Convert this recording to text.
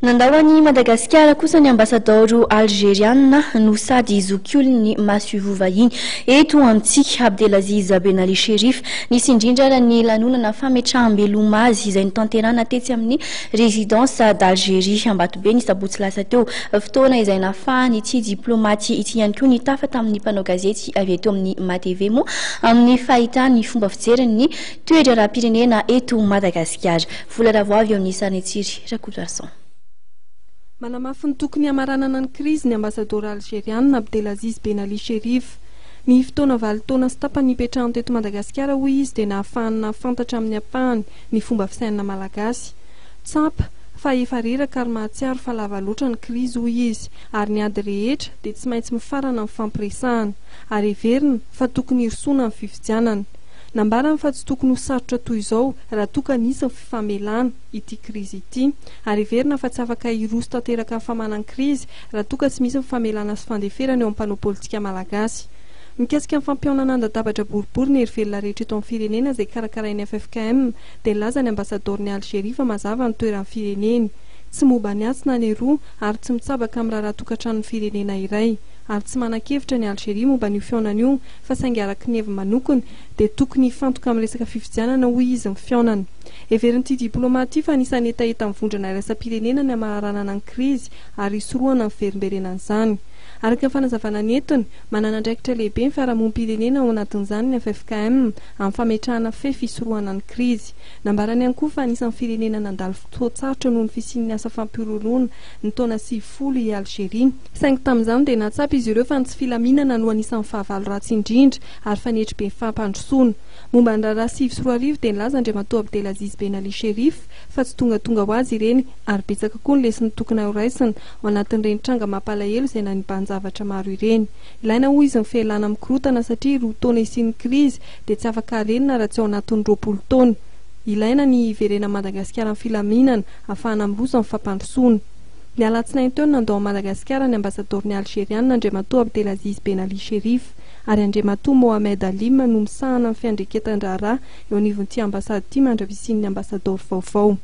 Nandahoan'i Madagasikara kosa ny ambasadoro algériana no sady zokiolony masivo vahiny eto amintsika Abdelaziz Ben Ali Cherif nisy indrindra ny lanonana fametraham-beloma azy izay nitanterana tetsy amin'ny résidence d'Algérie Ambatobe ny sabotsy lasa teo fotoana izay nafahany ity diplomaty ity ihany koa nitafa tamin'ny mpanao gazety avy eto amin'ny MATV moa amin'ny fahitany fomba fijeriny ny toetra raha-pirenena eto Madagasikara. Vola Ravoavy amin'ny Sarnetsiry Rakotoarson. Manamafy ny tokony hamaranana ny krizy ny ambasadora algériana Abdelaziz Ben Ali Cherif. Ny fotoana valo taona sy tapany nipetrahany teto Madagasikara hoy izy dia nahafahany fantatra amin'ny ampahany ny fomba fisainana malagasy. Tsapa fa efa reraka ary mahatsiaro fa lava loatra ny krizy hoy izy ary ny ady rehetra dia tsy maintsy mifarana amin'ny fampiresahana ary heverina fa tokony hirosona amin'ny fifidianana. Nambarany fa tsy tokony ho sarotra toy izao raha toa ka nisy ny fifamelana ity krizy ity ary heverina fa tsy afaka hiroso tanteraka amin'ny famanan krizy raha toa ka tsy misy fifamelana sy fandeferana eo amin'ny mpanao politika malagasy. Mikasika amin'ny fampihaonana andatabatra boribory ny hery rehetra eto amin'ny firenena izay karakarain'ny FFKM dia laza ny ambasador'ny Algérie fa mazava ny toeran'ny fireneny. Tsy momba ny atsy na ny roa ary tsy mitsabaka amin'ny raharahatokantrano ny firenena iray ary tsy manan-kevitra ny Algérie momba ny fihaonana io fa saingy araky ny heviny manokana dia tokony hifantoka amin'ny resaka fifidianana hoy izy ny fihaonana. Heverin'ity diplomaty fa anisany etaeta mivondrona iraisam-pirenena ny hamaranana ny krizy ary hisorohana ny verimberenan'izany. Araka ny fanazavana ny entiny, manana andraikitra lehibe ny fiarahamonim-pirenena ao anatin'izany ny FFKM amin'ny fametrahana fefy hisorohana ny krizy. Nambarany ihany koa fa anisan'ny firenena nandalo fotoan-tsarotra noho ny fisian'ny asa fampiroroana ny taona 90 i Algérie. Saingy tamin'izany dia natsapa izy ireo fa ny tsy filaminana no anisan'ny fahavalo ratsy indrindra ary fanetry be ny fampandrosoana. Momba ny raharaha 9 dia nilaza Andriamatoa Abdelaziz Ben Ali Cherif fa tsy tonga ho azy ireny ary betsaka koa ny lesony tokony ho raisina ao anatin'ireny tranga mampalahelo izay nanimbahan-javatra maro ireny. Ilaina hoy izy ny fialana amin'ny korotana satria roa taona isian'ny krizy dia tsy afaka harenina raha tsy ao anatin'ny 20 taona. Ilaina ny hiverena Madagasikara amin'ny filaminana ahafahana miroso amin'ny fampandrosoana. Ny alatsinainy teo nandao Madagasikara ny ambasador'ny algériana Andriamatoa Abdelaziz Ben Ali Cherif ary Andriamatoa Mohamed Alim no misahana amin'ny fiandreketan-draharaha eo anivon'ity ambasady ity mandravisian'ny ambasador vaovao.